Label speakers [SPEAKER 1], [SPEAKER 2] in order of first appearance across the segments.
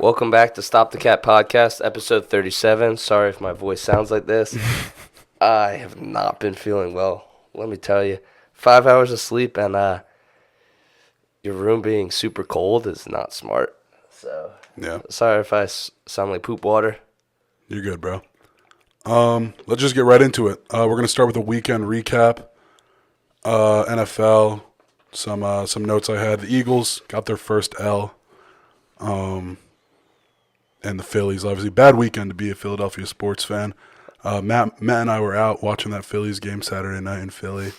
[SPEAKER 1] Welcome back to Stop the Cat Podcast, episode 37. Sorry if my voice sounds like this. I have not been feeling well, let me tell you. 5 hours of sleep and your room being super cold is not smart. So,
[SPEAKER 2] yeah.
[SPEAKER 1] Sorry if I sound like poop water.
[SPEAKER 2] You're good, bro. Let's just get right into it. We're going to start with a weekend recap. NFL, some notes I had. The Eagles got their first L. And the Phillies, obviously, bad weekend to be a Philadelphia sports fan. Matt and I were out watching that Phillies game Saturday night in Philly.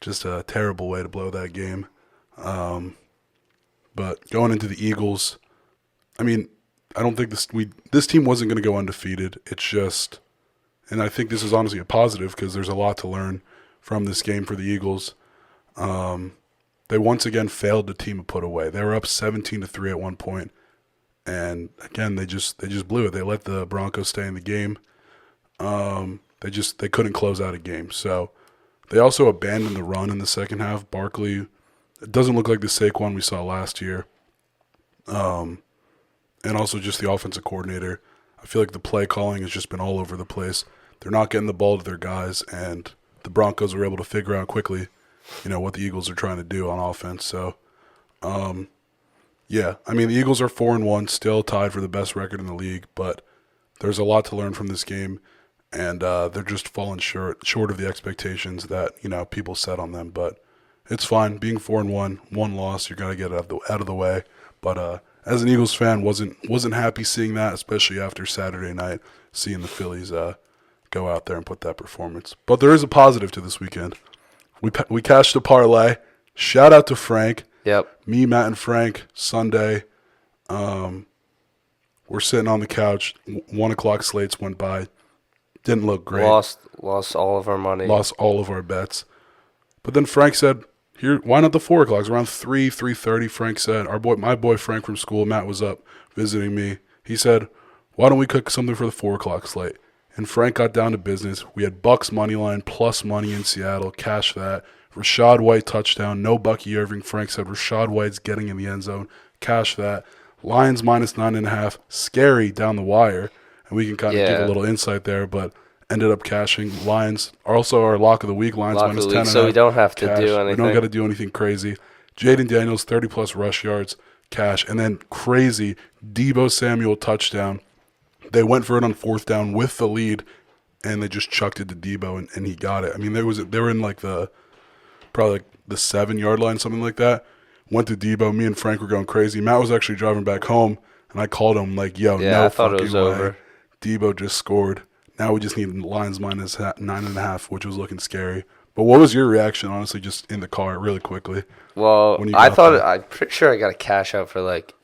[SPEAKER 2] Just a terrible way to blow that game. But going into the Eagles, I mean, I don't think this team wasn't going to go undefeated. It's just, and I think this is honestly a positive because there's a lot to learn from this game for the Eagles. They once again failed the team to put away. They were up 17-3 at one point. And again, they just blew it. They let the Broncos stay in the game. They couldn't close out a game. So they also abandoned the run in the second half. Barkley, it doesn't look like the Saquon we saw last year. And also just the offensive coordinator. I feel like the play calling has just been all over the place. They're not getting the ball to their guys, and the Broncos were able to figure out quickly, what the Eagles are trying to do on offense. So, yeah, I mean, the Eagles are 4-1, still tied for the best record in the league, but there's a lot to learn from this game, and they're just falling short of the expectations that, people set on them. But it's fine. Being 4-1, one loss, you're going to get it out of the way. But as an Eagles fan, wasn't happy seeing that, especially after Saturday night, seeing the Phillies go out there and put that performance. But there is a positive to this weekend. We cashed a parlay. Shout out to Frank.
[SPEAKER 1] Yep.
[SPEAKER 2] Me, Matt, and Frank, Sunday, we're sitting on the couch. 1 o'clock slates went by. Didn't look great.
[SPEAKER 1] Lost all of our money.
[SPEAKER 2] Lost all of our bets. But then Frank said, "Here, why not the 4 o'clocks?" Around 3:30, Frank said, my boy Frank from school, Matt was up visiting me. He said, "Why don't we cook something for the 4 o'clock slate?" And Frank got down to business. We had Bucks money line plus money in Seattle. Cash that. Rashad White touchdown. No Bucky Irving. Frank said Rashad White's getting in the end zone. Cash that. Lions minus 9.5. Scary down the wire. And we can kind of give a little insight there, but ended up cashing. Lions are also our lock of the week. Lions minus 10.5.
[SPEAKER 1] So we don't have to
[SPEAKER 2] cash.
[SPEAKER 1] do anything.
[SPEAKER 2] We don't got to do anything crazy. Jaden Daniels, 30-plus rush yards. Cash. And then crazy Deebo Samuel touchdown. They went for it on 4th down with the lead, and they just chucked it to Deebo, and he got it. I mean, they were in probably the 7-yard line, something like that. Went to Deebo. Me and Frank were going crazy. Matt was actually driving back home, and I called him like, "Yo, no fucking way." Over. Deebo just scored. Now we just need Lions minus 9.5, which was looking scary. But what was your reaction, honestly, just in the car, really quickly?
[SPEAKER 1] Well, I'm pretty sure I got a cash out for like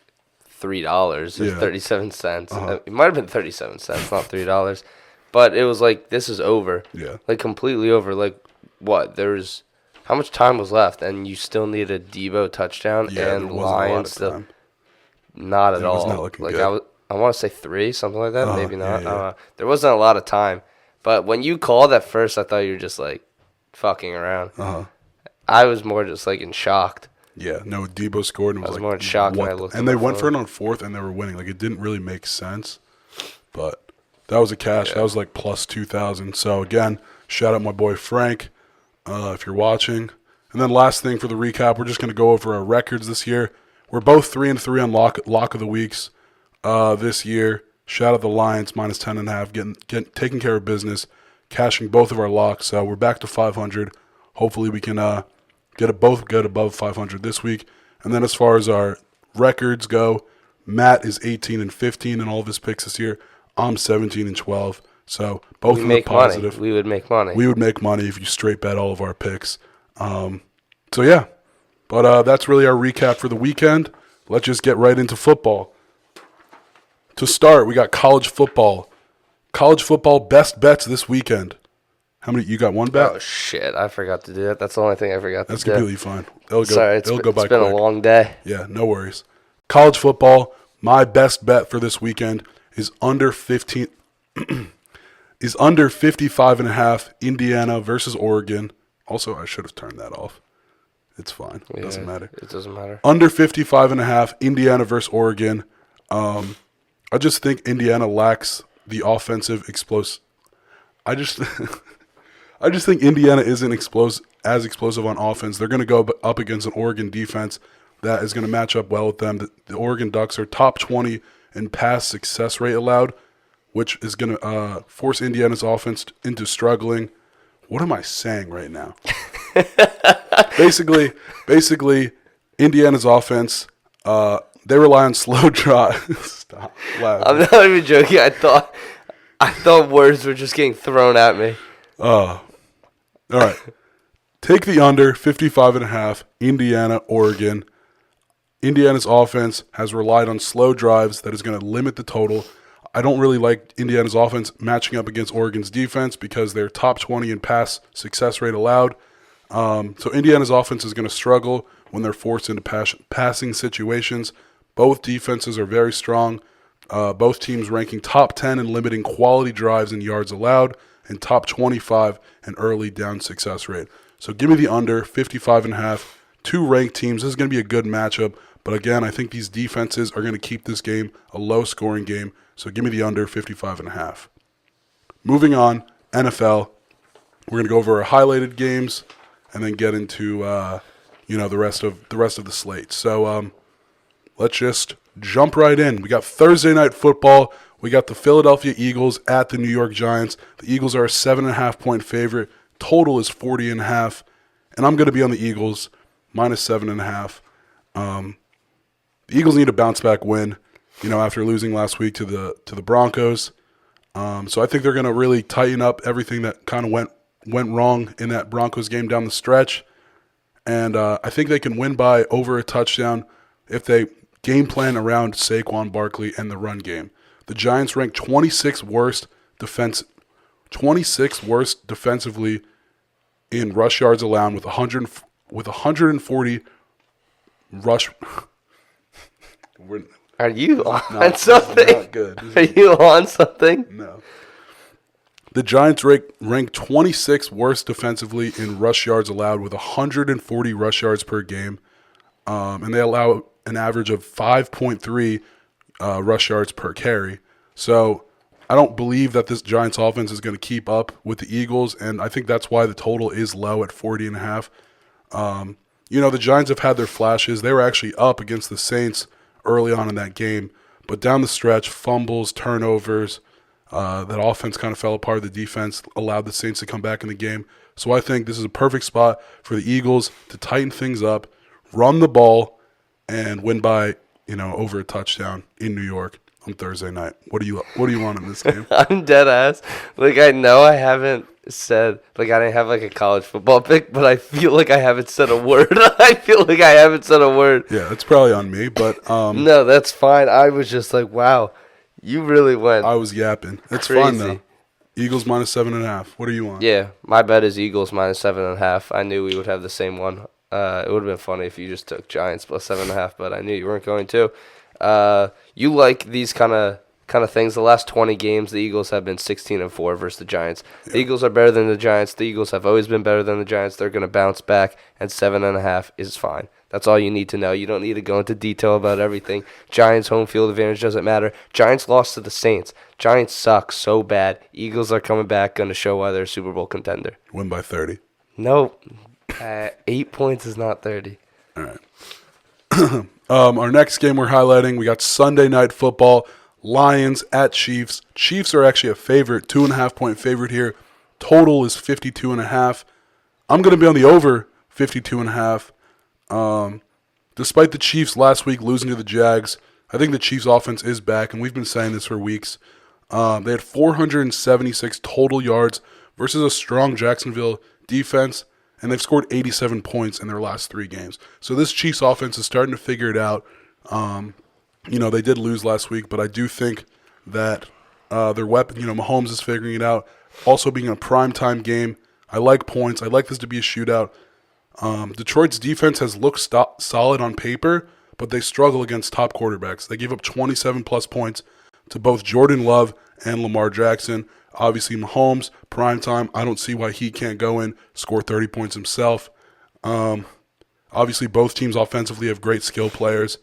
[SPEAKER 1] $3 or 37 cents. It might have been 37 cents, not $3. But it was like, this is over.
[SPEAKER 2] Yeah.
[SPEAKER 1] Like, completely over. Like, what? How much time was left? And you still need a Deebo touchdown and Lions still. Not at all. It was not looking good. I want to say 3, something like that. Maybe not. Yeah. There wasn't a lot of time. But when you called at first, I thought you were just, like, fucking around. I was more just, like, in shock.
[SPEAKER 2] Yeah, no, Deebo scored. And
[SPEAKER 1] I was more in shock when I looked at
[SPEAKER 2] and they went for it on 4th, and they were winning. Like, it didn't really make sense. But that was a cash. Yeah. That was, like, plus 2,000. So, again, shout out my boy Frank if you're watching. And then last thing for the recap, we're just going to go over our records this year. We're both 3-3 on lock of the weeks this year. Shout out the Lions, minus 10.5, taking care of business, cashing both of our locks. So we're back to 500. Hopefully we can get it both good above 500 this week. And then as far as our records go, Matt is 18-15 in all of his picks this year. I'm 17-12. So both of them positive.
[SPEAKER 1] We would make money.
[SPEAKER 2] We would make money if you straight bet all of our picks. So yeah, but that's really our recap for the weekend. Let's just get right into football. To start, we got college football. College football best bets this weekend. How many? You got one bet?
[SPEAKER 1] Oh shit! I forgot to do that. That's the only thing I forgot to do.
[SPEAKER 2] That's completely fine.
[SPEAKER 1] It's been a long day.
[SPEAKER 2] Yeah, no worries. College football. My best bet for this weekend is under 15. Is under 55.5. Indiana versus Oregon. Also, I should have turned that off. It's fine. It doesn't matter.
[SPEAKER 1] It doesn't matter.
[SPEAKER 2] Under 55.5. Indiana versus Oregon. I just think Indiana lacks the offensive explosive. I just think Indiana isn't as explosive on offense. They're going to go up against an Oregon defense that is going to match up well with them. The Oregon Ducks are top 20 in pass success rate allowed, which is going to force Indiana's offense into struggling. What am I saying right now? Basically, Indiana's offense, they rely on slow drives. Stop laughing.
[SPEAKER 1] I'm not even joking. I thought words were just getting thrown at me.
[SPEAKER 2] All right. Take the under, 55.5, Indiana, Oregon. Indiana's offense has relied on slow drives that is going to limit the total. I don't really like Indiana's offense matching up against Oregon's defense because they're top 20 in pass success rate allowed. So Indiana's offense is going to struggle when they're forced into passing situations. Both defenses are very strong. Both teams ranking top 10 in limiting quality drives and yards allowed and top 25 in early down success rate. So give me the under, 55.5. Two ranked teams. This is going to be a good matchup. But again, I think these defenses are going to keep this game a low-scoring game. So give me the under, 55.5. Moving on, NFL. We're going to go over our highlighted games and then get into the rest of the slate. So let's just jump right in. We got Thursday night football. We got the Philadelphia Eagles at the New York Giants. The Eagles are a 7.5-point favorite. Total is 40.5. And I'm going to be on the Eagles, minus 7.5. The Eagles need a bounce-back win, after losing last week to the Broncos. So I think they're going to really tighten up everything that kind of went wrong in that Broncos game down the stretch. And I think they can win by over a touchdown if they game plan around Saquon Barkley and the run game. The Giants rank 26th worst defensively in rush yards allowed with 140 rush.
[SPEAKER 1] Are you on something?
[SPEAKER 2] Not good.
[SPEAKER 1] Are you on something?
[SPEAKER 2] No. The Giants rank 26th worst defensively in rush yards allowed with 140 rush yards per game. And they allow an average of 5.3 rush yards per carry. So I don't believe that this Giants offense is going to keep up with the Eagles, and I think that's why the total is low at 40.5. The Giants have had their flashes. They were actually up against the Saints early on in that game, but down the stretch, fumbles, turnovers, that offense kind of fell apart. The defense allowed the Saints to come back in the game. So I think this is a perfect spot for the Eagles to tighten things up, run the ball, and win by, over a touchdown in New York on Thursday night. What do you want in this game?
[SPEAKER 1] I'm dead ass. I know I haven't said, I didn't have a college football pick, but I feel like I haven't said a word.
[SPEAKER 2] Yeah, it's probably on me, but
[SPEAKER 1] no, that's fine. I was just like, wow, you really went.
[SPEAKER 2] I was yapping. It's
[SPEAKER 1] crazy.
[SPEAKER 2] Fun though. Eagles minus 7.5. What do you want?
[SPEAKER 1] Yeah, my bet is Eagles minus 7.5. I knew we would have the same one. It would have been funny if you just took Giants plus 7.5, but I knew you weren't going to. You like these kind of things. The last 20 games, the Eagles have been 16-4 versus the Giants. Yeah. The Eagles are better than the Giants. The Eagles have always been better than the Giants. They're going to bounce back, and 7.5 is fine. That's all you need to know. You don't need to go into detail about everything. Giants' home field advantage doesn't matter. Giants lost to the Saints. Giants suck so bad. Eagles are coming back, going to show why they're a Super Bowl contender.
[SPEAKER 2] Win by 30.
[SPEAKER 1] No. 8 points is not 30.
[SPEAKER 2] All right. Our next game we're highlighting, we got Sunday Night Football, Lions at Chiefs. Chiefs are actually a favorite, 2.5-point favorite here. Total is 52.5. I'm going to be on the over 52.5. Despite the Chiefs last week losing to the Jags, I think the Chiefs offense is back, and we've been saying this for weeks. They had 476 total yards versus a strong Jacksonville defense, and they've scored 87 points in their last 3 games. So this Chiefs offense is starting to figure it out. They did lose last week, but I do think that their weapon, Mahomes is figuring it out. Also being a primetime game, I like points. I like this to be a shootout. Detroit's defense has looked solid on paper, but they struggle against top quarterbacks. They give up 27-plus points to both Jordan Love and Lamar Jackson. Obviously, Mahomes, primetime, I don't see why he can't go in, score 30 points himself. Obviously, both teams offensively have great skill players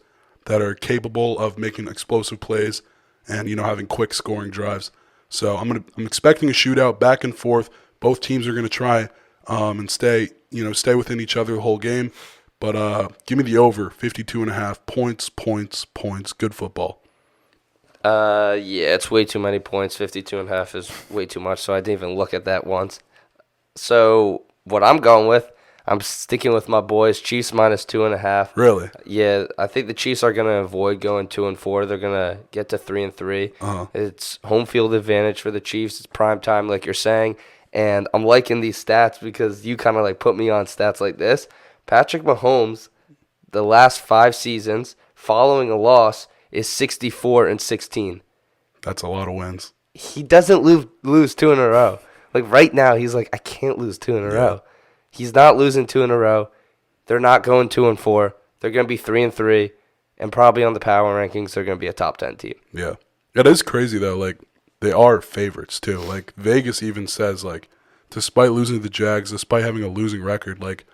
[SPEAKER 2] that are capable of making explosive plays and, having quick scoring drives. So I'm expecting a shootout, back and forth. Both teams are going to try and stay within each other the whole game. But give me the over, 52.5 points. Good football.
[SPEAKER 1] Yeah, it's way too many points. 52.5 is way too much, so I didn't even look at that once. So what I'm going with, I'm sticking with my boys. Chiefs minus 2.5.
[SPEAKER 2] Really?
[SPEAKER 1] Yeah, I think the Chiefs are going to avoid going 2-4. They're going to get to 3-3.
[SPEAKER 2] Uh-huh.
[SPEAKER 1] It's home field advantage for the Chiefs. It's prime time, like you're saying. And I'm liking these stats because you kind of like put me on stats like this. Patrick Mahomes, the last 5 seasons, following a loss, is 64-16.
[SPEAKER 2] That's a lot of wins.
[SPEAKER 1] He doesn't lose 2 in a row. Like right now, he's like, I can't lose 2 in a row. He's not losing 2 in a row. They're not going 2-4. They're going to be 3-3, and probably on the power rankings, they're going to be a top 10 team.
[SPEAKER 2] Yeah, it is crazy though. Like they are favorites too. Like Vegas even says, like, despite losing to the Jags, despite having a losing record, like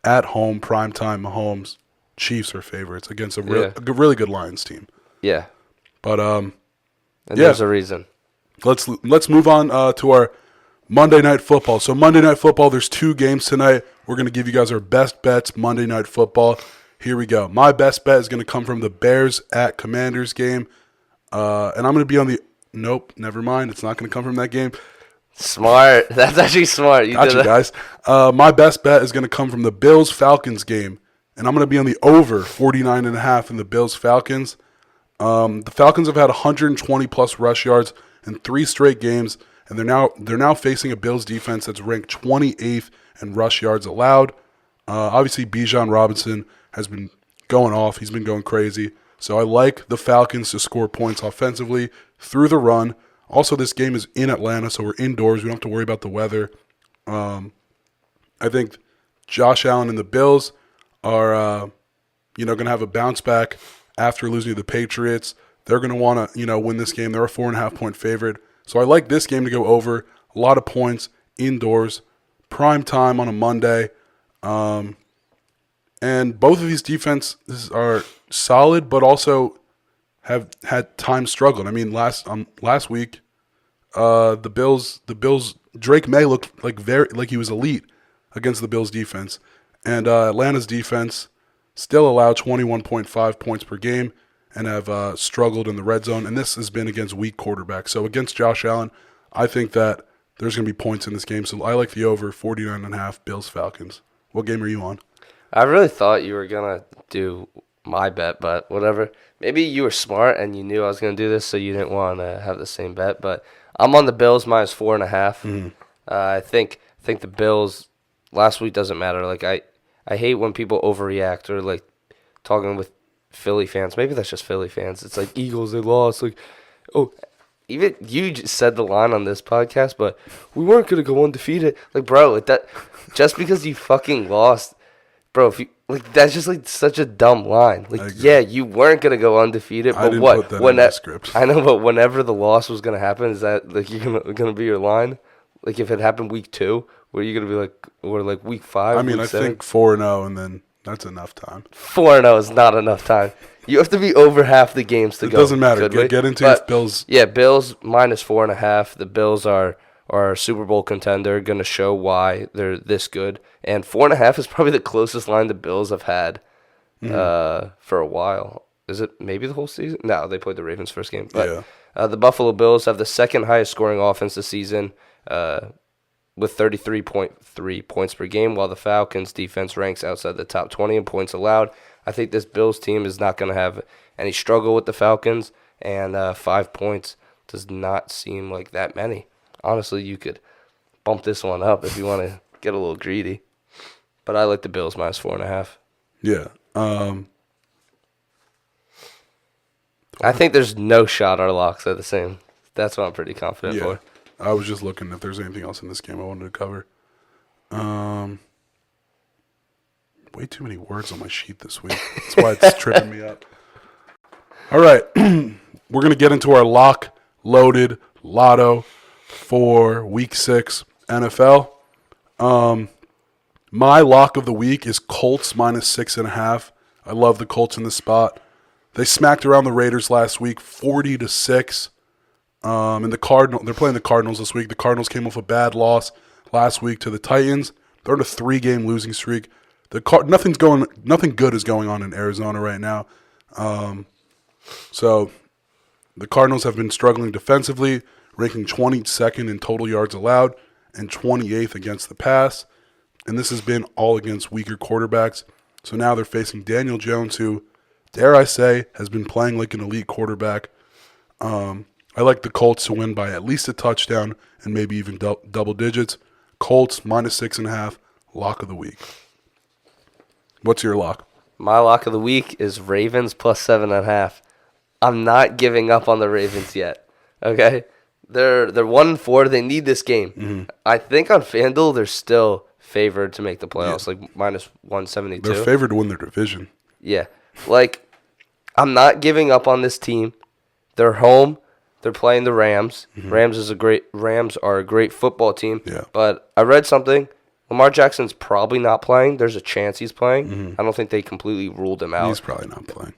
[SPEAKER 2] at home, primetime Mahomes, Chiefs are favorites against a really good Lions team.
[SPEAKER 1] Yeah,
[SPEAKER 2] but
[SPEAKER 1] there's a reason.
[SPEAKER 2] Let's move on to our Monday Night Football. So Monday Night Football, there's 2 games tonight. We're going to give you guys our best bets Monday Night Football. Here we go. My best bet is going to come from the Bears at Commanders game. And I'm going to be on the... Nope, never mind. It's not going to come from that game.
[SPEAKER 1] Smart. That's actually smart.
[SPEAKER 2] Got you guys. My best bet is going to come from the Bills-Falcons game. And I'm going to be on the over 49.5 in the Bills-Falcons. The Falcons have had 120-plus rush yards in 3 straight games. And they're now facing a Bills defense that's ranked 28th in rush yards allowed. Obviously, Bijan Robinson has been going off. He's been going crazy. So I like the Falcons to score points offensively through the run. Also, this game is in Atlanta, so we're indoors. We don't have to worry about the weather. I think Josh Allen and the Bills are going to have a bounce back after losing to the Patriots. They're going to want to win this game. They're a 4.5-point favorite. So I like this game to go over. A lot of points, indoors, prime time on a Monday. And both of these defenses are solid, but also have had time struggled. I mean, last week, the Bills, Drake May looked like he was elite against the Bills defense. And Atlanta's defense still allowed 21.5 points per game and have struggled in the red zone. And this has been against weak quarterbacks. So against Josh Allen, I think that there's going to be points in this game. So I like the over 49.5 Bills-Falcons. What game are you on?
[SPEAKER 1] I really thought you were going to do my bet, but whatever. Maybe you were smart and you knew I was going to do this, so you didn't want to have the same bet. But I'm on the Bills minus 4.5. Mm-hmm. I think the Bills last week doesn't matter. Like I hate when people overreact or like talking with Philly fans. Maybe that's just Philly fans. It's like Eagles, they lost. Like, oh, even you just said the line on this podcast, but we weren't gonna go undefeated. Like, bro, that just because you fucking lost, bro. If you like, that's just like such a dumb line. Like, yeah, you weren't gonna go undefeated, but what?
[SPEAKER 2] Put that in the script.
[SPEAKER 1] I know, but whenever the loss was gonna happen, is that like you're gonna be your line? Like, if it happened week 2, were you gonna be like, or like week 5?
[SPEAKER 2] I mean, I think 4-0, and then that's enough time.
[SPEAKER 1] 4-0 is not enough time. You have to be over half the games to go.
[SPEAKER 2] It doesn't matter. Get into it, Bills.
[SPEAKER 1] Yeah, Bills minus 4.5. The Bills are a Super Bowl contender, going to show why they're this good. And 4.5 is probably the closest line the Bills have had for a while. Is it maybe the whole season? No, they played the Ravens first game. But the Buffalo Bills have the second highest scoring offense this season with 33.3 points per game, while the Falcons' defense ranks outside the top 20 in points allowed. I think this Bills team is not going to have any struggle with the Falcons, and 5 points does not seem like that many. Honestly, you could bump this one up if you want to get a little greedy. But I like the Bills minus 4.5.
[SPEAKER 2] Yeah.
[SPEAKER 1] I think there's no shot our locks are the same. That's what I'm pretty confident for.
[SPEAKER 2] I was just looking if there's anything else in this game I wanted to cover. Way too many words on my sheet this week. That's why it's tripping me up. All right. We're going to get into our lock-loaded lotto for Week 6 NFL. My lock of the week is Colts minus 6.5. I love the Colts in this spot. They smacked around the Raiders last week, 40-6. And they're playing the Cardinals this week. The Cardinals came off a bad loss last week to the Titans. They're on a 3-game losing streak. Nothing good is going on in Arizona right now. So the Cardinals have been struggling defensively, ranking 22nd in total yards allowed and 28th against the pass. And this has been all against weaker quarterbacks. So now they're facing Daniel Jones, who, dare I say, has been playing like an elite quarterback. I like the Colts to win by at least a touchdown and maybe even double digits. Colts -6.5, lock of the week. What's your lock?
[SPEAKER 1] My lock of the week is Ravens +7.5. I'm not giving up on the Ravens yet. Okay, they're 1-4. They need this game. Mm-hmm. I think on FanDuel they're still favored to make the playoffs, like -172.
[SPEAKER 2] They're favored to win their division.
[SPEAKER 1] Yeah, like I'm not giving up on this team. They're home. They're playing the Rams. Mm-hmm. Rams are a great football team.
[SPEAKER 2] Yeah.
[SPEAKER 1] But I read something. Lamar Jackson's probably not playing. There's a chance he's playing. Mm-hmm. I don't think they completely ruled him out.
[SPEAKER 2] He's probably not playing.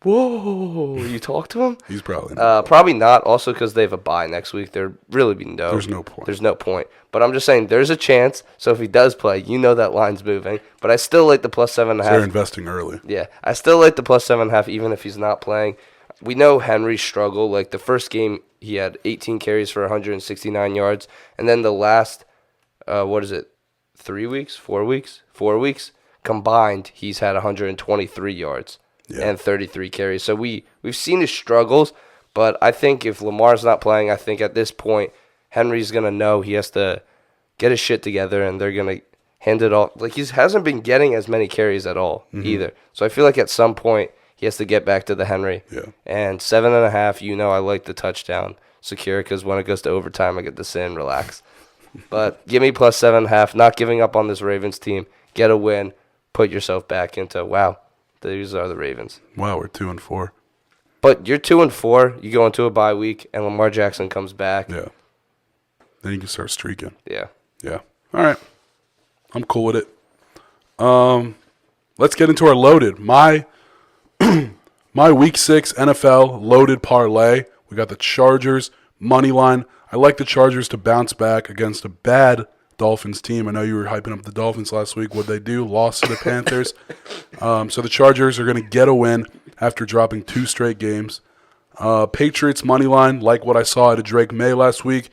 [SPEAKER 1] Whoa! You talked to him?
[SPEAKER 2] He's probably not.
[SPEAKER 1] Probably not. Also, because they have a bye next week. There's no point. But I'm just saying, there's a chance. So if he does play, that line's moving. But I still like the +7.5.
[SPEAKER 2] They're investing early.
[SPEAKER 1] Yeah, I still like the +7.5, even if he's not playing. We know Henry struggled. Like the first game, he had 18 carries for 169 yards, and then the last, 4 weeks combined, he's had 123 yards and 33 carries. So we've seen his struggles, but I think if Lamar's not playing, I think at this point Henry's gonna know he has to get his shit together, and they're gonna hand it off. Like he hasn't been getting as many carries at all either. So I feel like at some point he has to get back to the Henry.
[SPEAKER 2] Yeah.
[SPEAKER 1] And 7.5, I like the touchdown secure because when it goes to overtime, I get to sit and relax. But give me +7.5. Not giving up on this Ravens team. Get a win. Put yourself back into, wow, these are the Ravens.
[SPEAKER 2] Wow, we're 2-4.
[SPEAKER 1] But you're 2-4. You go into a bye week, and Lamar Jackson comes back.
[SPEAKER 2] Yeah. Then you can start streaking.
[SPEAKER 1] Yeah.
[SPEAKER 2] Yeah. All right. I'm cool with it. Let's get into our loaded. My Week 6 NFL loaded parlay. We got the Chargers money line. I like the Chargers to bounce back against a bad Dolphins team. I know you were hyping up the Dolphins last week. What'd they do? Lost to the Panthers. So the Chargers are going to get a win after dropping 2 straight games. Patriots money line, like what I saw at a Drake May last week.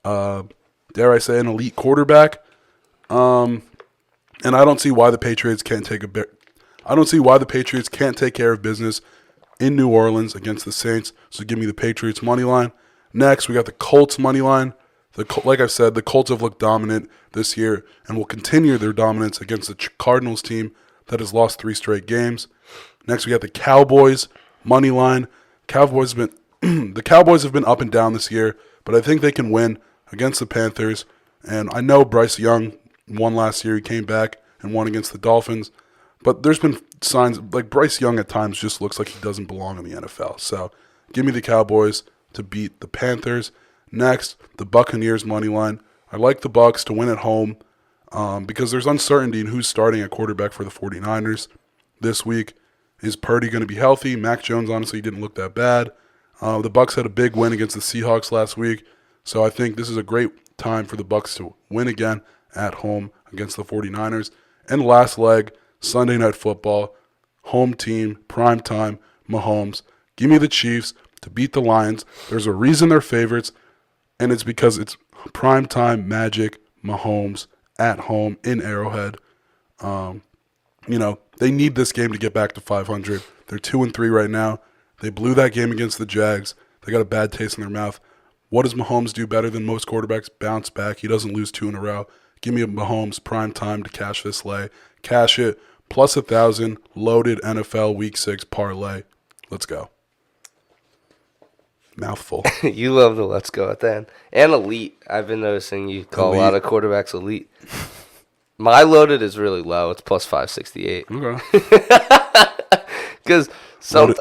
[SPEAKER 2] Dare I say an elite quarterback. And I don't see why the Patriots can't take care of business in New Orleans against the Saints. So give me the Patriots money line. Next, we got the Colts money line. Like I said, the Colts have looked dominant this year and will continue their dominance against the Cardinals team that has lost 3 straight games. Next, we got the Cowboys money line. The Cowboys have been up and down this year, but I think they can win against the Panthers. And I know Bryce Young won last year. He came back and won against the Dolphins. But there's been signs, like Bryce Young at times just looks like he doesn't belong in the NFL. So give me the Cowboys to beat the Panthers. Next, the Buccaneers money line. I like the Bucs to win at home because there's uncertainty in who's starting at quarterback for the 49ers this week. Is Purdy going to be healthy? Mac Jones honestly didn't look that bad. The Bucs had a big win against the Seahawks last week. So I think this is a great time for the Bucs to win again at home against the 49ers. And last leg, Sunday Night Football, home team, prime time, Mahomes. Give me the Chiefs to beat the Lions. There's a reason they're favorites, and it's because it's prime time Magic Mahomes at home in Arrowhead. They need this game to get back to 500. They're 2-3 right now. They blew that game against the Jags. They got a bad taste in their mouth. What does Mahomes do better than most quarterbacks? Bounce back. He doesn't lose 2 in a row. Give me a Mahomes prime time to cash this lay. Cash it. Plus 1,000 loaded NFL Week 6 parlay. Let's go. Mouthful.
[SPEAKER 1] You love the let's go at the end. And elite. I've been noticing you call a lot of quarterbacks elite. My loaded is really low. It's plus 568.
[SPEAKER 2] Okay.
[SPEAKER 1] Because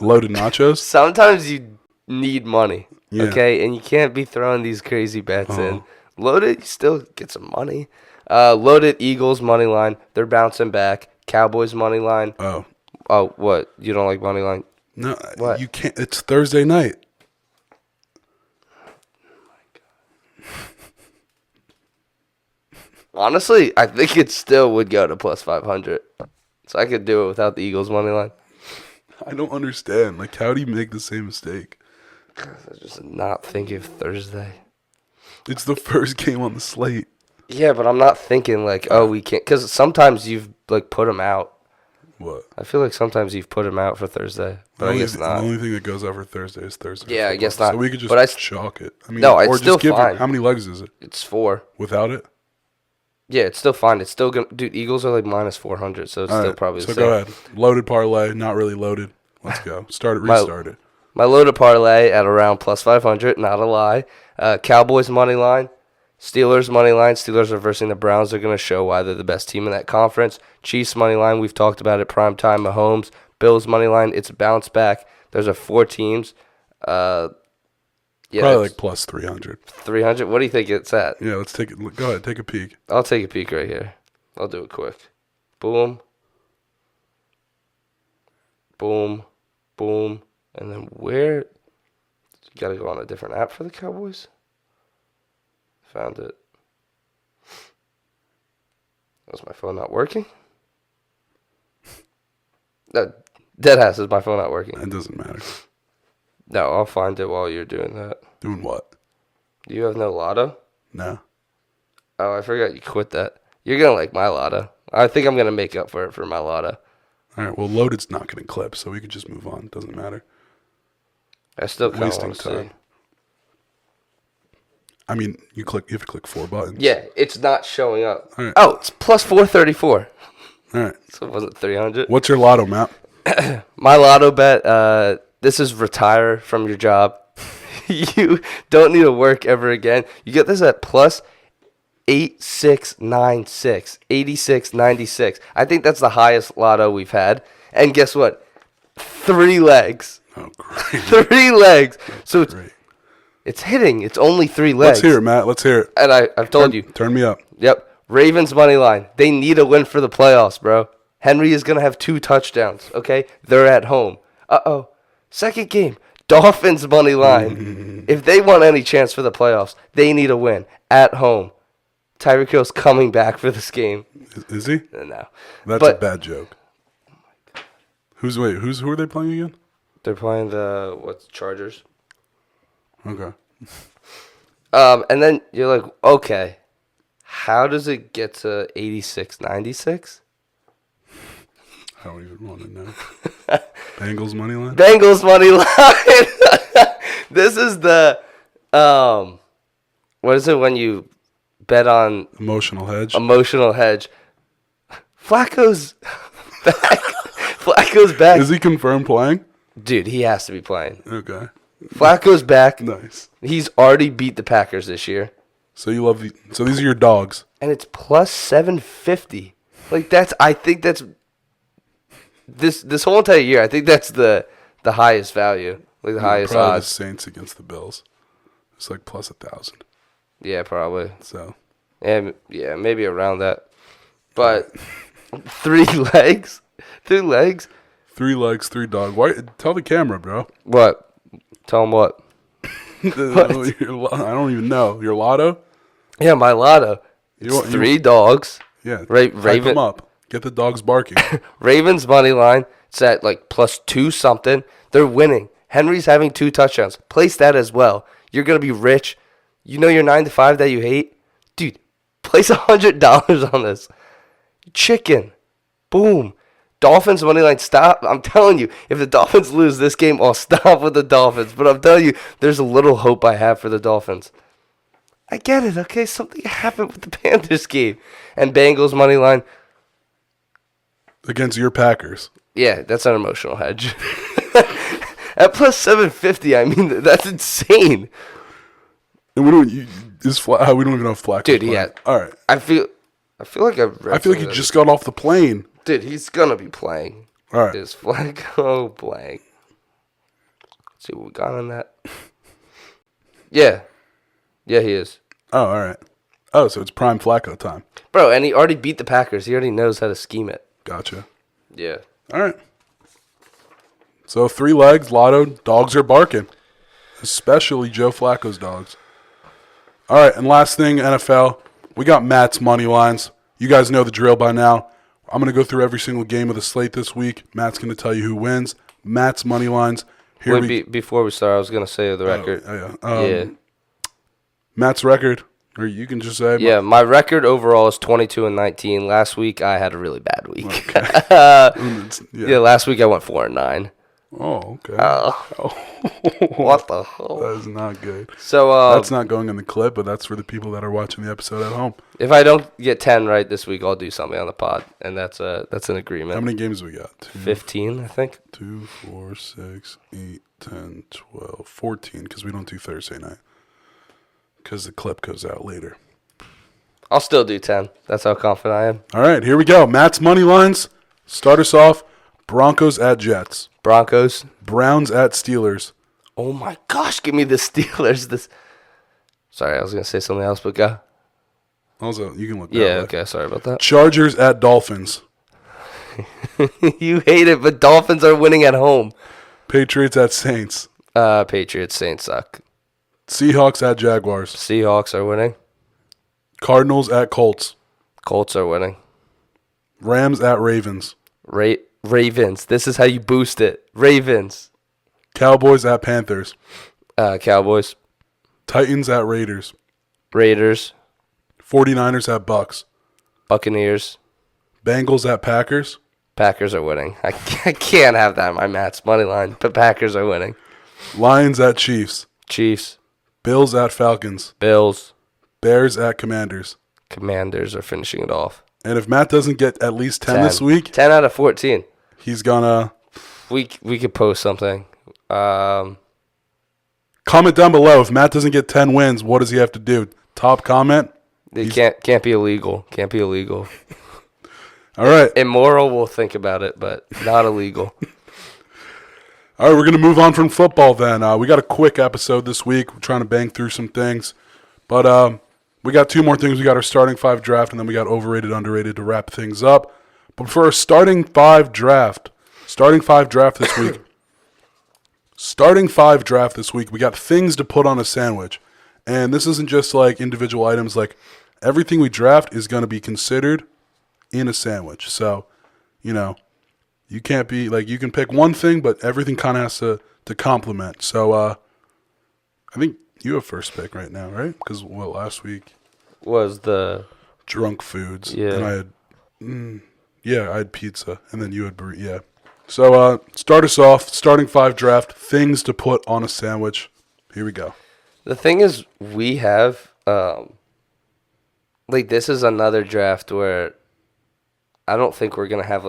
[SPEAKER 2] loaded nachos?
[SPEAKER 1] Sometimes you need money. Yeah. Okay? And you can't be throwing these crazy bets in. Loaded, you still get some money. Loaded Eagles money line. They're bouncing back. Cowboys money line.
[SPEAKER 2] Oh.
[SPEAKER 1] Oh, what? You don't like money line?
[SPEAKER 2] No,
[SPEAKER 1] what?
[SPEAKER 2] You can't. It's Thursday night.
[SPEAKER 1] Honestly, I think it still would go to plus 500. So I could do it without the Eagles money line.
[SPEAKER 2] I don't understand. Like, how do you make the same mistake?
[SPEAKER 1] I'm just not thinking of Thursday.
[SPEAKER 2] It's the first game on the slate.
[SPEAKER 1] Yeah, but I'm not thinking like, oh, we can't. Because sometimes you've like put them out.
[SPEAKER 2] What?
[SPEAKER 1] I feel like sometimes you've put them out for Thursday, but I guess not.
[SPEAKER 2] The only thing that goes out for Thursday is Thursday.
[SPEAKER 1] Yeah, I guess not.
[SPEAKER 2] So we could just chalk it. I mean,
[SPEAKER 1] no, it's
[SPEAKER 2] or
[SPEAKER 1] still
[SPEAKER 2] just give
[SPEAKER 1] fine.
[SPEAKER 2] It, how many legs is it?
[SPEAKER 1] It's 4.
[SPEAKER 2] Without it?
[SPEAKER 1] Yeah, it's still fine. It's still gonna, dude. Eagles are like minus 400, so it's still probably the same.
[SPEAKER 2] So go ahead. Loaded parlay, not really loaded. Let's go. Start it. Restart it.
[SPEAKER 1] My loaded parlay at around plus 500. Not a lie. Cowboys money line. Steelers money line. Steelers are versing the Browns. They're going to show why they're the best team in that conference. Chiefs money line. We've talked about it. Prime time. Mahomes. Bills money line. It's a bounce back. There's 4 teams. Yeah,
[SPEAKER 2] probably like plus 300.
[SPEAKER 1] 300. What do you think it's at?
[SPEAKER 2] Yeah, let's take it. Go ahead. Take a peek.
[SPEAKER 1] I'll take a peek right here. I'll do it quick. Boom. Boom. Boom. And then where? You got to go on a different app for the Cowboys. Found it. Was my phone not working? No, deadass, is my phone not working?
[SPEAKER 2] It doesn't matter.
[SPEAKER 1] No, I'll find it while you're doing that.
[SPEAKER 2] Doing what?
[SPEAKER 1] You have no lotto?
[SPEAKER 2] No.
[SPEAKER 1] Oh, I forgot you quit that. You're going to like my lotto. I think I'm going to make up for it for my lotto.
[SPEAKER 2] All right, well, loaded's not going to clip, so we could just move on. It doesn't matter.
[SPEAKER 1] I still kind of want to see.
[SPEAKER 2] I mean, you have to click 4 buttons.
[SPEAKER 1] Yeah, it's not showing up.
[SPEAKER 2] All right.
[SPEAKER 1] Oh, it's plus 434.
[SPEAKER 2] All right.
[SPEAKER 1] So it wasn't 300.
[SPEAKER 2] What's your lotto, Matt?
[SPEAKER 1] My lotto bet, this is retire from your job. You don't need to work ever again. You get this at plus 8696, 8696. I think that's the highest lotto we've had. And guess what? 3 legs.
[SPEAKER 2] Oh, great.
[SPEAKER 1] 3 legs.
[SPEAKER 2] That's
[SPEAKER 1] so
[SPEAKER 2] great.
[SPEAKER 1] It's hitting. It's only 3 legs.
[SPEAKER 2] Let's hear it, Matt. Let's hear it.
[SPEAKER 1] And I've told you.
[SPEAKER 2] Turn me up.
[SPEAKER 1] Yep. Ravens money line. They need a win for the playoffs, bro. Henry is going to have 2 touchdowns, okay? They're at home. Uh-oh. Second game. Dolphins money line. If they want any chance for the playoffs, they need a win at home. Tyreek Hill's coming back for this game.
[SPEAKER 2] Is he?
[SPEAKER 1] No.
[SPEAKER 2] That's a bad joke. Oh my God. Who are they playing again?
[SPEAKER 1] They're playing the Chargers.
[SPEAKER 2] Okay.
[SPEAKER 1] And then you're like, okay, how does it get to 86-96?
[SPEAKER 2] I don't even want to know. Bengals money line?
[SPEAKER 1] Bengals money line. This is the what is it when you bet on
[SPEAKER 2] emotional hedge?
[SPEAKER 1] Emotional hedge. Flacco's back. Flacco's back.
[SPEAKER 2] Is he confirmed playing?
[SPEAKER 1] Dude, he has to be playing.
[SPEAKER 2] Okay.
[SPEAKER 1] Flacco's back.
[SPEAKER 2] Nice.
[SPEAKER 1] He's already beat the Packers this year.
[SPEAKER 2] So so these are your dogs.
[SPEAKER 1] And it's plus 750. Like I think that's this whole entire year, I think that's the highest value. Like the highest
[SPEAKER 2] probably
[SPEAKER 1] odds.
[SPEAKER 2] The Saints against the Bills. It's like plus 1,000.
[SPEAKER 1] Yeah, probably.
[SPEAKER 2] So.
[SPEAKER 1] And yeah, maybe around that. But 3 legs? 2 legs?
[SPEAKER 2] 3 legs, 3 dog. Why? Tell the camera, bro.
[SPEAKER 1] What? Tell them what?
[SPEAKER 2] What? I don't even know. Your lotto?
[SPEAKER 1] Yeah, my lotto. It's 3 dogs.
[SPEAKER 2] Yeah.
[SPEAKER 1] Raven
[SPEAKER 2] them up. Get the dogs barking.
[SPEAKER 1] Ravens money line. It's at like plus 2 something. They're winning. Henry's having 2 touchdowns. Place that as well. You're gonna be rich. You know your 9-to-5 that you hate, dude. Place $100 on this. Chicken. Boom. Dolphins money line, stop. I'm telling you, if the Dolphins lose this game, I'll stop with the Dolphins. But I'm telling you, there's a little hope I have for the Dolphins. I get it, okay? Something happened with the Panthers game. And Bengals money line.
[SPEAKER 2] Against your Packers.
[SPEAKER 1] Yeah, that's an emotional hedge. At plus 750, I mean, that's insane.
[SPEAKER 2] And we don't even know if Flacco.
[SPEAKER 1] Dude, yeah.
[SPEAKER 2] All right.
[SPEAKER 1] I feel like
[SPEAKER 2] he just got off the plane.
[SPEAKER 1] Dude, he's gonna be playing.
[SPEAKER 2] All right.
[SPEAKER 1] Is Flacco playing? Let's see what we got on that. Yeah, he is.
[SPEAKER 2] Oh, all right. Oh, so it's prime Flacco time,
[SPEAKER 1] bro. And he already beat the Packers. He already knows how to scheme it.
[SPEAKER 2] Gotcha.
[SPEAKER 1] Yeah.
[SPEAKER 2] All right. So 3 legs, Lotto, dogs are barking. Especially Joe Flacco's dogs. All right, and last thing, NFL. We got Matt's money lines. You guys know the drill by now. I'm going to go through every single game of the slate this week. Matt's going to tell you who wins. Matt's money lines.
[SPEAKER 1] Before we start, I was going to say the record.
[SPEAKER 2] Yeah. Matt's record, or you can just say.
[SPEAKER 1] Yeah, my record overall is 22-19. Last week, I had a really bad week.
[SPEAKER 2] Okay.
[SPEAKER 1] Last week I went 4-9.
[SPEAKER 2] Oh, okay.
[SPEAKER 1] What the hell?
[SPEAKER 2] That is not good.
[SPEAKER 1] So
[SPEAKER 2] that's not going in the clip, but that's for the people that are watching the episode at home.
[SPEAKER 1] If I don't get 10 right this week, I'll do something on the pod, and that's an agreement.
[SPEAKER 2] How many games we got?
[SPEAKER 1] 15, I think.
[SPEAKER 2] 2, 4, 6, 8, 10, 12, 14, because we don't do Thursday night. Because the clip goes out later.
[SPEAKER 1] I'll still do 10. That's how confident I am.
[SPEAKER 2] All right, here we go. Matt's money lines. Start us off. Broncos at Jets.
[SPEAKER 1] Broncos.
[SPEAKER 2] Browns at Steelers.
[SPEAKER 1] Oh my gosh, give me the Steelers. Sorry, I was going to say something else, but go.
[SPEAKER 2] Also, you can look that
[SPEAKER 1] Yeah,
[SPEAKER 2] way.
[SPEAKER 1] okay, sorry about that.
[SPEAKER 2] Chargers at Dolphins.
[SPEAKER 1] You hate it, but Dolphins are winning at home.
[SPEAKER 2] Patriots at Saints.
[SPEAKER 1] Patriots, Saints suck.
[SPEAKER 2] Seahawks at Jaguars.
[SPEAKER 1] Seahawks are winning.
[SPEAKER 2] Cardinals at Colts.
[SPEAKER 1] Colts are winning.
[SPEAKER 2] Rams at Ravens.
[SPEAKER 1] Ravens. This is how you boost it. Ravens.
[SPEAKER 2] Cowboys at Panthers.
[SPEAKER 1] Cowboys.
[SPEAKER 2] Titans at Raiders.
[SPEAKER 1] Raiders.
[SPEAKER 2] 49ers at Bucks.
[SPEAKER 1] Buccaneers.
[SPEAKER 2] Bengals at Packers.
[SPEAKER 1] Packers are winning. I can't have that in my Matt's money line, but Packers are winning.
[SPEAKER 2] Lions at Chiefs.
[SPEAKER 1] Chiefs.
[SPEAKER 2] Bills at Falcons.
[SPEAKER 1] Bills.
[SPEAKER 2] Bears at Commanders.
[SPEAKER 1] Commanders are finishing it off.
[SPEAKER 2] And if Matt doesn't get at least 10 this week,
[SPEAKER 1] 10 out of 14.
[SPEAKER 2] He's gonna.
[SPEAKER 1] We could post something.
[SPEAKER 2] Comment down below. If Matt doesn't get 10 wins, what does he have to do? Top comment.
[SPEAKER 1] It can't be illegal. Can't be illegal.
[SPEAKER 2] All right.
[SPEAKER 1] Immoral. We'll think about it, but not illegal.
[SPEAKER 2] All right, we're gonna move on from football then. We got a quick episode this week. We're trying to bang through some things, but we got 2 more things. We got our starting 5 draft, and then we got overrated, underrated to wrap things up. But for our starting 5 draft this week. Starting 5 draft this week, we got things to put on a sandwich. And this isn't just like individual items. Like everything we draft is going to be considered in a sandwich. So, you can't be like, you can pick one thing, but everything kind of has to complement. So, I think you have first pick right now, right? Because last week
[SPEAKER 1] was the
[SPEAKER 2] drunk foods.
[SPEAKER 1] Yeah.
[SPEAKER 2] And I had pizza, and then you had burrito. Yeah. So, start us off. Starting 5 draft. Things to put on a sandwich. Here we go.
[SPEAKER 1] The thing is, we have this is another draft where I don't think we're gonna have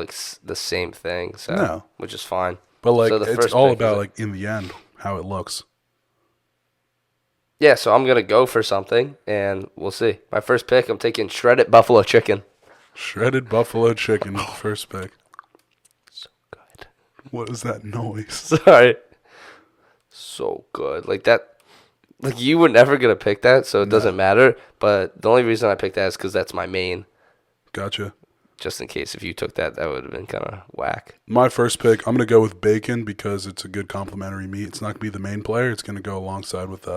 [SPEAKER 1] the same thing. So,
[SPEAKER 2] no,
[SPEAKER 1] which is fine.
[SPEAKER 2] But it's all about in the end how it looks.
[SPEAKER 1] Yeah. So I'm gonna go for something, and we'll see. My first pick, I'm taking shredded buffalo chicken.
[SPEAKER 2] Shredded buffalo chicken, first pick.
[SPEAKER 1] So good.
[SPEAKER 2] What is that noise?
[SPEAKER 1] Sorry. So good. Like that. Like you were never going to pick that, so it doesn't matter. But the only reason I picked that is because that's my main.
[SPEAKER 2] Gotcha.
[SPEAKER 1] Just in case if you took that, that would have been kind of whack.
[SPEAKER 2] My first pick, I'm going to go with bacon because it's a good complementary meat. It's not going to be the main player. It's going to go alongside with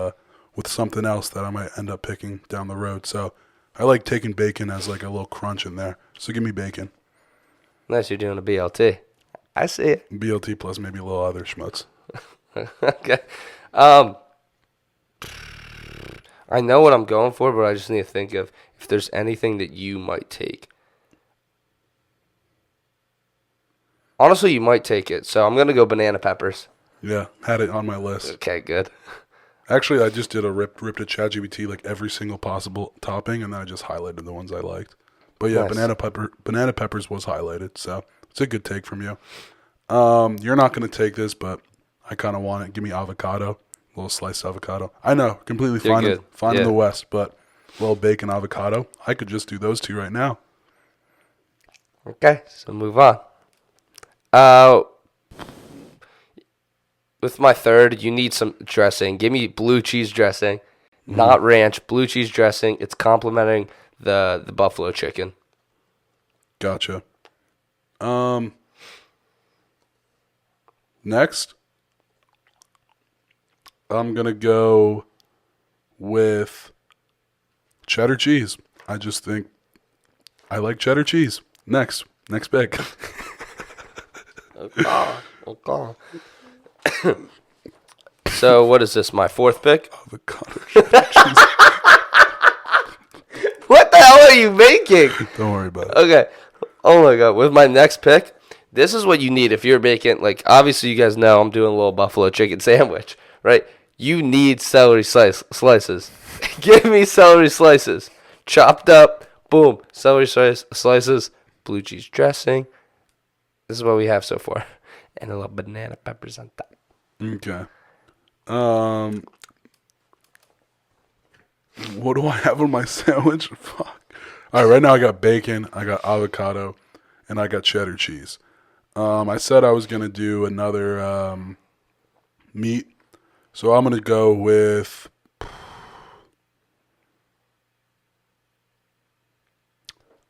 [SPEAKER 2] something else that I might end up picking down the road. So I like taking bacon as like a little crunch in there. So give me bacon.
[SPEAKER 1] Unless you're doing a BLT. I see it.
[SPEAKER 2] BLT plus maybe a little other schmutz.
[SPEAKER 1] Okay. I know what I'm going for, but I just need to think of if there's anything that you might take. Honestly, you might take it. So I'm going to go banana peppers.
[SPEAKER 2] Yeah, had it on my list.
[SPEAKER 1] Okay, good.
[SPEAKER 2] Actually, I just did a ripped at ChatGPT like every single possible topping, and then I just highlighted the ones I liked. But yeah,
[SPEAKER 1] nice.
[SPEAKER 2] banana peppers was highlighted, so it's a good take from you. You're not going to take this, but I kind of want it. Give me avocado. A little sliced avocado. I know, completely fine in the West, but a little bacon avocado. I could just do those 2 right now.
[SPEAKER 1] Okay, so move on. With my third, you need some dressing. Give me blue cheese dressing, not ranch. Blue cheese dressing. It's complementing the buffalo chicken.
[SPEAKER 2] Gotcha. Next, I'm going to go with cheddar cheese. I just think I like cheddar cheese. Next pick.
[SPEAKER 1] Okay. So what is this, my fourth pick?
[SPEAKER 2] Avocado cheddar cheese.
[SPEAKER 1] What the hell are you making?
[SPEAKER 2] Don't worry about it.
[SPEAKER 1] Okay. Oh my God. With my next pick, this is what you need if you're making, like, obviously you guys know I'm doing a little buffalo chicken sandwich, right? You need celery slices. Give me celery slices. Chopped up. Boom. Celery slices. Blue cheese dressing. This is what we have so far. And a little banana peppers on top.
[SPEAKER 2] Okay. What do I have on my sandwich? Fuck. All right, right now I got bacon, I got avocado, and I got cheddar cheese. I said I was going to do another meat, so I'm going to go with...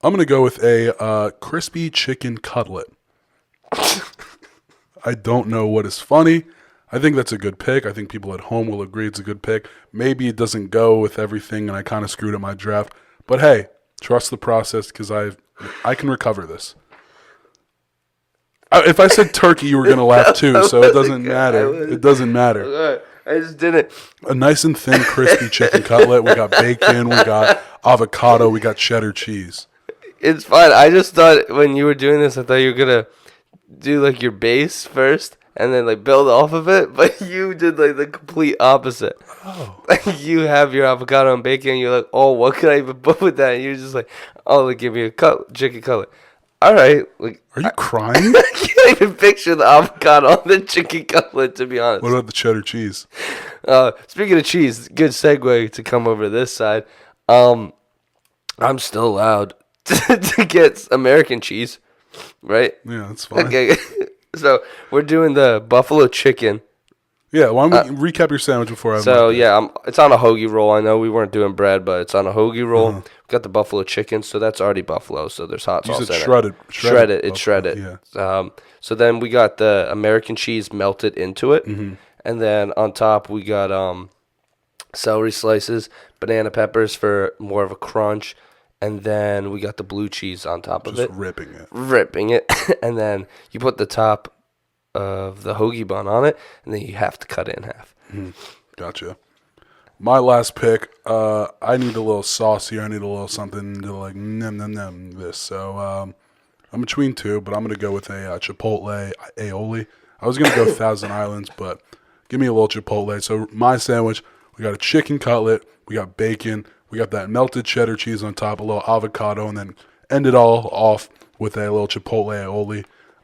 [SPEAKER 2] a crispy chicken cutlet. I don't know what is funny. I think that's a good pick. I think people at home will agree it's a good pick. Maybe it doesn't go with everything, and I kind of screwed up my draft. But hey, trust the process because I can recover this. If I said turkey, you were going to laugh too, so it doesn't matter. It doesn't matter.
[SPEAKER 1] I just didn't.
[SPEAKER 2] A nice and thin, crispy chicken cutlet. We got bacon. We got avocado. We got cheddar cheese.
[SPEAKER 1] It's fine. I just thought when you were doing this, I thought you were going to do like your base first. And then, like, build off of it. But you did, like, the complete opposite.
[SPEAKER 2] Oh.
[SPEAKER 1] You have your avocado and bacon. And you're like, oh, what could I even put with that? And you're just like, oh, like, give me a chicken cutlet. All right. Like,
[SPEAKER 2] are you crying?
[SPEAKER 1] I can't even picture the avocado on the chicken cutlet, to be honest.
[SPEAKER 2] What about the cheddar cheese?
[SPEAKER 1] Speaking of cheese, good segue to come over this side. I'm still allowed to get American cheese, right?
[SPEAKER 2] Yeah, that's fine.
[SPEAKER 1] Okay. So we're doing the buffalo chicken.
[SPEAKER 2] Yeah, why don't we recap your sandwich before I...
[SPEAKER 1] So, yeah, it's on a hoagie roll. I know we weren't doing bread, but it's on a hoagie roll. Uh-huh. We got the buffalo chicken, so that's already buffalo, so there's hot sauce in
[SPEAKER 2] shredded.
[SPEAKER 1] Shredded. It's shredded. Yeah. So then we got the American cheese melted into it. Mm-hmm. And then on top we got celery slices, banana peppers for more of a crunch. And then we got the blue cheese on top of it.
[SPEAKER 2] Just ripping
[SPEAKER 1] it. And then you put the top of the hoagie bun on it, and then you have to cut it in half.
[SPEAKER 2] Mm-hmm. Gotcha. My last pick, I need a little sauce here. I need a little something to, like, nom this. So I'm between two, but I'm going to go with a Chipotle aioli. I was going to go Thousand Islands, but give me a little Chipotle. So my sandwich, we got a chicken cutlet, we got bacon, we got that melted cheddar cheese on top, a little avocado, and then end it all off with a little Chipotle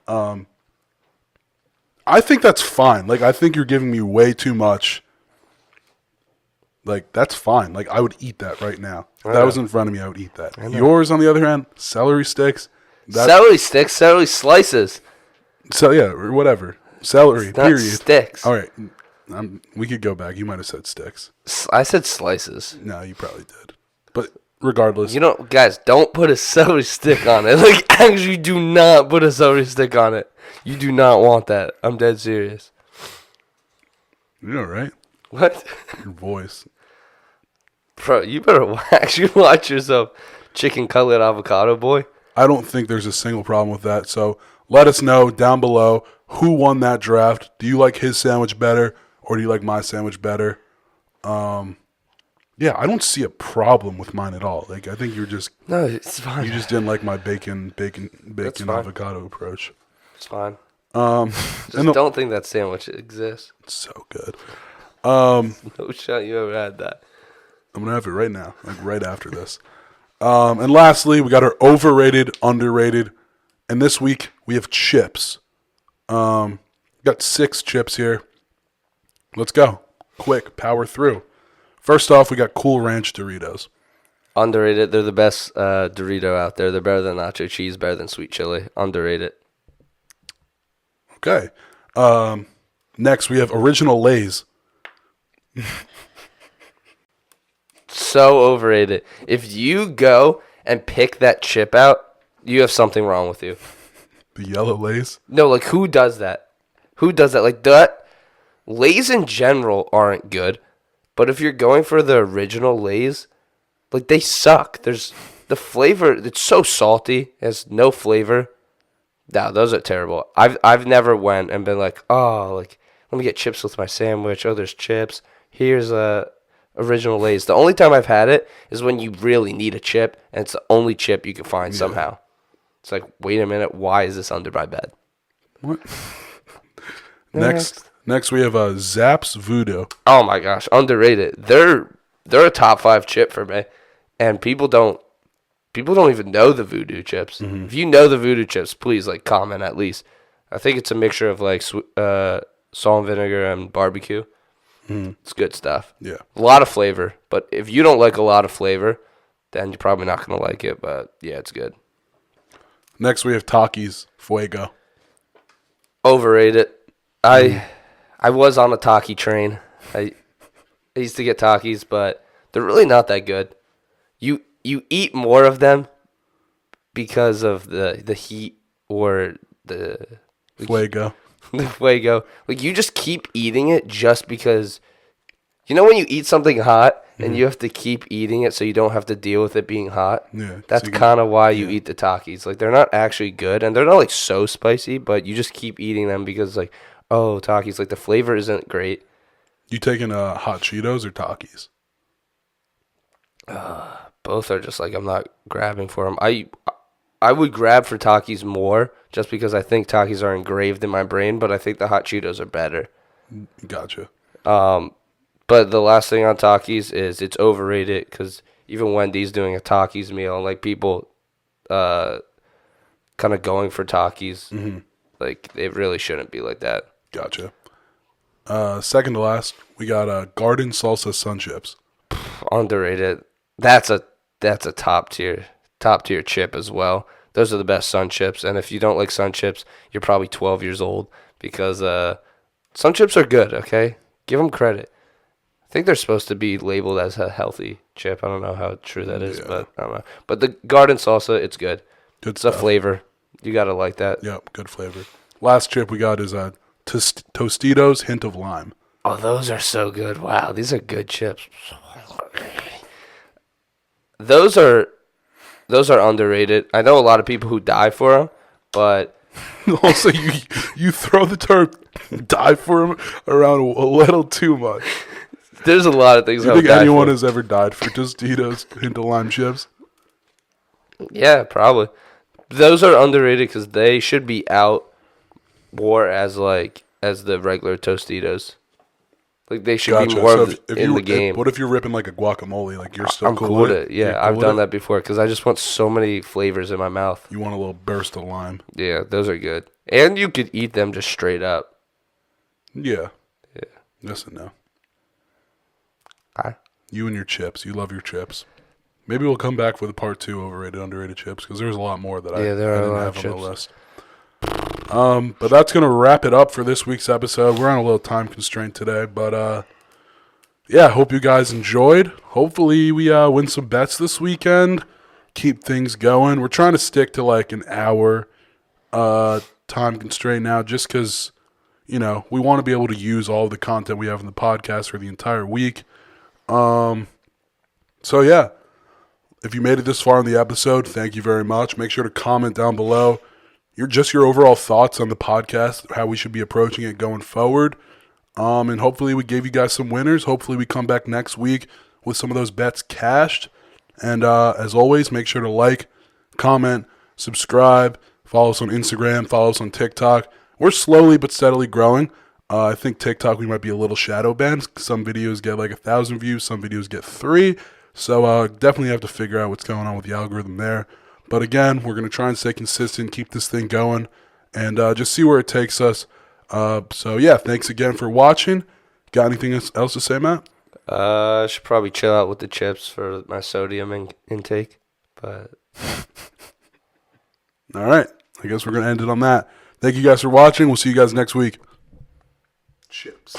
[SPEAKER 2] aioli. I think that's fine. Like, I think you're giving me way too much. Like, that's fine. Like, I would eat that right now. If that was in front of me, I would eat that. Yours, on the other hand, celery sticks.
[SPEAKER 1] Celery slices.
[SPEAKER 2] So, yeah, or whatever. Celery,
[SPEAKER 1] it's not period. Sticks.
[SPEAKER 2] All right. We could go back. You might have said sticks.
[SPEAKER 1] I said slices.
[SPEAKER 2] No, you probably did. But regardless.
[SPEAKER 1] You know, guys, don't put a celery stick on it. Like, actually, do not put a celery stick on it. You do not want that. I'm dead serious.
[SPEAKER 2] You know, right?
[SPEAKER 1] What?
[SPEAKER 2] Your voice.
[SPEAKER 1] Bro, you better actually watch yourself. Chicken cutlet avocado boy.
[SPEAKER 2] I don't think there's a single problem with that. So let us know down below who won that draft. Do you like his sandwich better or do you like my sandwich better? Yeah, I don't see a problem with mine at all. Like, I think you're just...
[SPEAKER 1] No, it's fine.
[SPEAKER 2] You just didn't like my bacon avocado approach.
[SPEAKER 1] It's fine. Don't think that sandwich exists.
[SPEAKER 2] It's so good.
[SPEAKER 1] No shot you ever had that.
[SPEAKER 2] I'm going to have it right now, like right after this. And lastly, we got our overrated, underrated. And this week, we have chips. Got 6 chips here. Let's go. Quick, power through. First off, we got Cool Ranch Doritos.
[SPEAKER 1] Underrated. They're the best Dorito out there. They're better than nacho cheese, better than sweet chili. Underrated.
[SPEAKER 2] Okay. Next, we have Original Lay's.
[SPEAKER 1] So overrated. If you go and pick that chip out, you have something wrong with you.
[SPEAKER 2] The yellow Lay's?
[SPEAKER 1] No, like, who does that? Who does that? Like, that Lay's in general aren't good, but if you're going for the original Lay's, like, they suck. There's the flavor. It's so salty. It has no flavor. No, those are terrible. I've never went and been like, oh, like, let me get chips with my sandwich. Oh, there's chips. Here's original Lay's. The only time I've had it is when you really need a chip, and it's the only chip you can find somehow. It's like, wait a minute, why is this under my bed?
[SPEAKER 2] What? Next we have Zapp's Voodoo.
[SPEAKER 1] Oh my gosh, underrated. They're a top 5 chip for me, and people don't even know the Voodoo chips. Mm-hmm. If you know the Voodoo chips, please like comment at least. I think it's a mixture of like salt and vinegar and barbecue. Mm. It's good stuff.
[SPEAKER 2] Yeah,
[SPEAKER 1] a lot of flavor. But if you don't like a lot of flavor, then you're probably not gonna like it. But yeah, it's good.
[SPEAKER 2] Next we have Takis Fuego.
[SPEAKER 1] Overrated. I was on a Taki train. I used to get Takis, but they're really not that good. You eat more of them because of the heat or the
[SPEAKER 2] Fuego.
[SPEAKER 1] The Fuego. Like, you just keep eating it just because, you know, when you eat something hot and you have to keep eating it so you don't have to deal with it being hot?
[SPEAKER 2] Yeah.
[SPEAKER 1] That's kind of why you eat the Takis. Like, they're not actually good, and they're not, like, so spicy, but you just keep eating them because, like, oh, Takis, like, the flavor isn't great.
[SPEAKER 2] You taking hot Cheetos or Takis?
[SPEAKER 1] Both are just like, I'm not grabbing for them. I would grab for Takis more just because I think Takis are engraved in my brain, but I think the hot Cheetos are better.
[SPEAKER 2] Gotcha.
[SPEAKER 1] But the last thing on Takis is it's overrated because even Wendy's doing a Takis meal, and like people kind of going for Takis. Mm-hmm. Like, it really shouldn't be like that.
[SPEAKER 2] Gotcha. Second to last, we got Garden Salsa Sun Chips.
[SPEAKER 1] Underrated. That's a top tier chip as well. Those are the best Sun Chips, and if you don't like Sun Chips, you're probably 12 years old because Sun Chips are good. Okay, give them credit. I think they're supposed to be labeled as a healthy chip. I don't know how true that is, but I don't know. But the Garden Salsa, it's good.
[SPEAKER 2] Good stuff.
[SPEAKER 1] It's a flavor. You gotta like that.
[SPEAKER 2] Yep, good flavor. Last chip we got is Tostitos Hint of Lime.
[SPEAKER 1] Oh, those are so good. Wow, these are good chips. Those are underrated. I know a lot of people who die for them, but
[SPEAKER 2] also you throw the term "die for them" around a little too much.
[SPEAKER 1] There's a lot of things.
[SPEAKER 2] Do you think anyone has ever died for Tostitos Hint of Lime chips?
[SPEAKER 1] Yeah, probably. Those are underrated because they should be out more as the regular Tostitos. Like, they should be more in the game.
[SPEAKER 2] What if you're ripping like a guacamole? Like, you're still
[SPEAKER 1] cool with it. Yeah, I've done that before because I just want so many flavors in my mouth.
[SPEAKER 2] You want a little burst of lime.
[SPEAKER 1] Yeah, those are good. And you could eat them just straight up.
[SPEAKER 2] Yeah. Yeah. Yes and no. You and your chips. You love your chips. Maybe we'll come back with a part 2 overrated, underrated chips because there's a lot more that I didn't have on the list. But that's going to wrap it up for this week's episode. We're on a little time constraint today, but yeah, hope you guys enjoyed. Hopefully we win some bets this weekend, keep things going. We're trying to stick to like an hour time constraint now just because, you know, we want to be able to use all of the content we have in the podcast for the entire week. So yeah, if you made it this far in the episode, thank you very much. Make sure to comment down below your overall thoughts on the podcast, how we should be approaching it going forward. And hopefully we gave you guys some winners. Hopefully we come back next week with some of those bets cashed. And as always, make sure to like, comment, subscribe, follow us on Instagram, follow us on TikTok. We're slowly but steadily growing. I think TikTok, we might be a little shadow banned. Some videos get like 1,000 views. Some videos get 3. So definitely have to figure out what's going on with the algorithm there. But again, we're going to try and stay consistent, keep this thing going, and just see where it takes us. So yeah, thanks again for watching. Got anything else to say, Matt?
[SPEAKER 1] I should probably chill out with the chips for my sodium intake. But
[SPEAKER 2] all right, I guess we're going to end it on that. Thank you guys for watching. We'll see you guys next week. Chips.